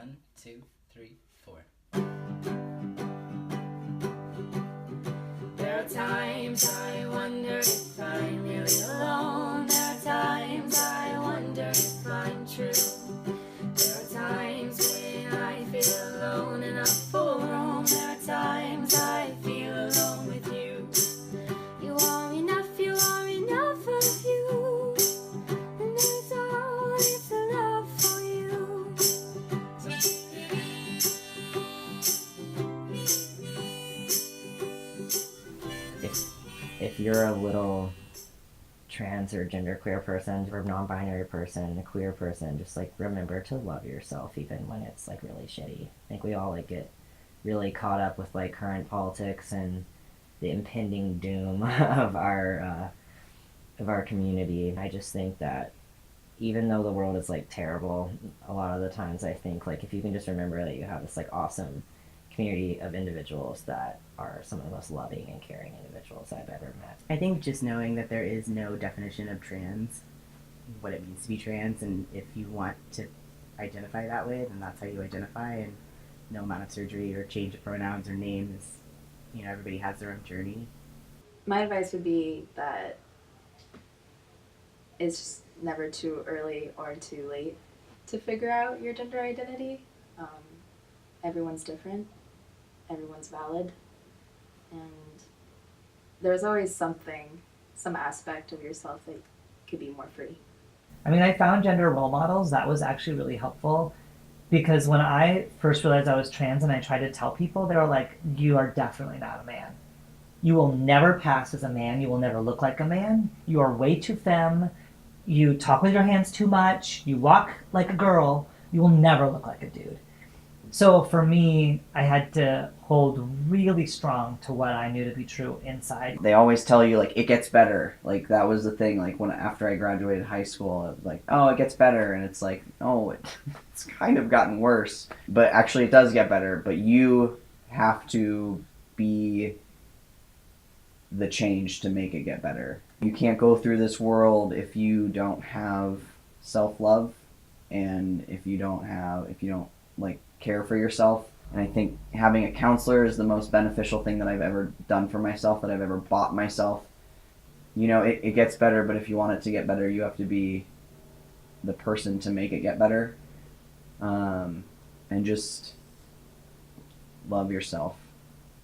1, 2, 3, 4. There are times I wonder if I'm really alone. There are times I wonder if I'm true. There are times when I feel alone and I'm full roam. There are times I feel alone with you. You are enough of you. And there's always a love for you. If you're a little trans or genderqueer person or non-binary person, a queer person, just like remember to love yourself even when it's like really shitty. I think we all like get really caught up with like current politics and the impending doom of our community. I just think that even though the world is like terrible, a lot of the times I think like if you can just remember that you have this like awesome community of individuals that are some of the most loving and caring individuals I've ever met. I think just knowing that there is no definition of trans, what it means to be trans, and if you want to identify that way, then that's how you identify, and no amount of surgery or change of pronouns or names, everybody has their own journey. My advice would be that it's just never too early or too late to figure out your gender identity. Everyone's different. Everyone's valid. And there's always some aspect of yourself that could be more free. I mean, I found gender role models. That was actually really helpful because when I first realized I was trans and I tried to tell people, they were like, you are definitely not a man. You will never pass as a man. You will never look like a man. You are way too femme. You talk with your hands too much. You walk like a girl. You will never look like a dude. So for me, I had to hold really strong to what I knew to be true inside. They always tell you, like, it gets better. Like, that was the thing. Like, after I graduated high school, it was like, oh, it gets better. And it's like, oh, it's kind of gotten worse. But actually, it does get better. But you have to be the change to make it get better. You can't go through this world if you don't have self-love and if you don't care for yourself. And I think having a counselor is the most beneficial thing that I've ever done for myself, that I've ever bought myself. It gets better, but if you want it to get better, you have to be the person to make it get better. And just love yourself.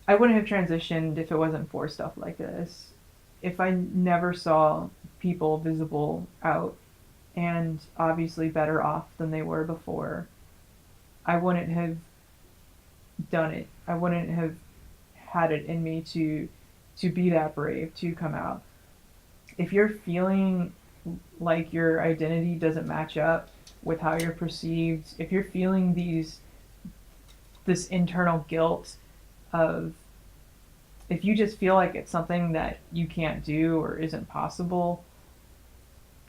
I wouldn't have transitioned if it wasn't for stuff like this. If I never saw people visible out and obviously better off than they were before, I wouldn't have done it. I wouldn't have had it in me to be that brave, to come out. If you're feeling like your identity doesn't match up with how you're perceived, if you're feeling this internal guilt of, if you just feel like it's something that you can't do or isn't possible,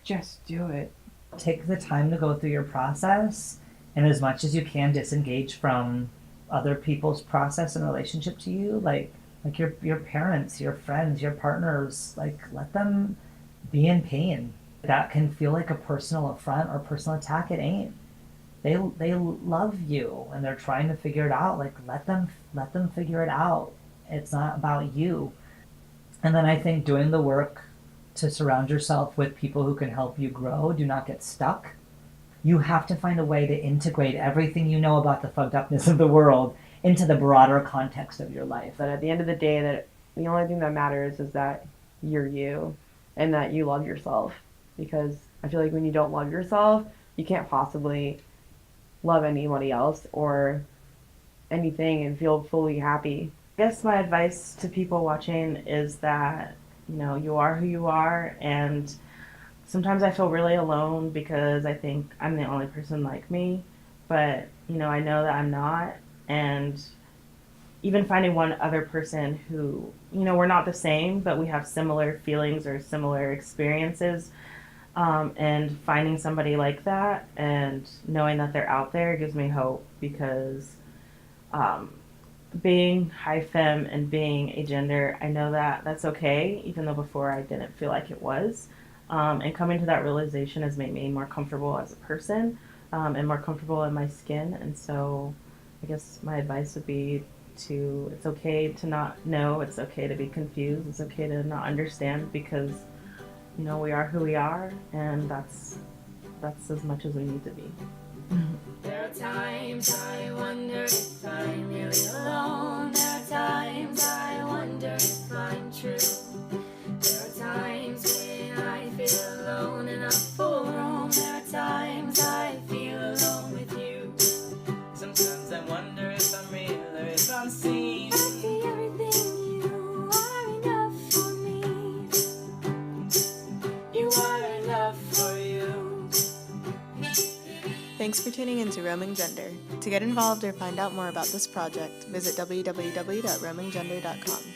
just do it. Take the time to go through your process, and as much as you can disengage from other people's process and relationship to you, like your parents, your friends, your partners, like let them be in pain. That can feel like a personal affront or personal attack. It ain't. They love you and they're trying to figure it out. Like let them figure it out. It's not about you. And then I think doing the work to surround yourself with people who can help you grow. Do not get stuck. You have to find a way to integrate everything you know about the fucked upness of the world into the broader context of your life. But at the end of the day, that the only thing that matters is that you're you and that you love yourself. Because I feel like when you don't love yourself, you can't possibly love anybody else or anything and feel fully happy. I guess my advice to people watching is that, you are who you are, and sometimes I feel really alone because I think I'm the only person like me, but, I know that I'm not, and even finding one other person who, we're not the same, but we have similar feelings or similar experiences, and finding somebody like that and knowing that they're out there gives me hope, because being high femme and being agender, I know that that's okay, even though before I didn't feel like it was. And coming to that realization has made me more comfortable as a person. and more comfortable in my skin. And so I guess my advice would be it's okay to not know, it's okay to be confused, it's okay to not understand, because we are who we are, and that's as much as we need to be. There are times I wonder if I'm really alone. There are times I wonder if I'm true. There are times when I feel alone in a full room. There are times I feel alone with you. Sometimes I wonder if I'm real or if I'm seen. I see everything, you are enough for me. You are enough for you. Thanks for tuning in to Roaming Gender. To get involved or find out more about this project, visit www.roaminggender.com.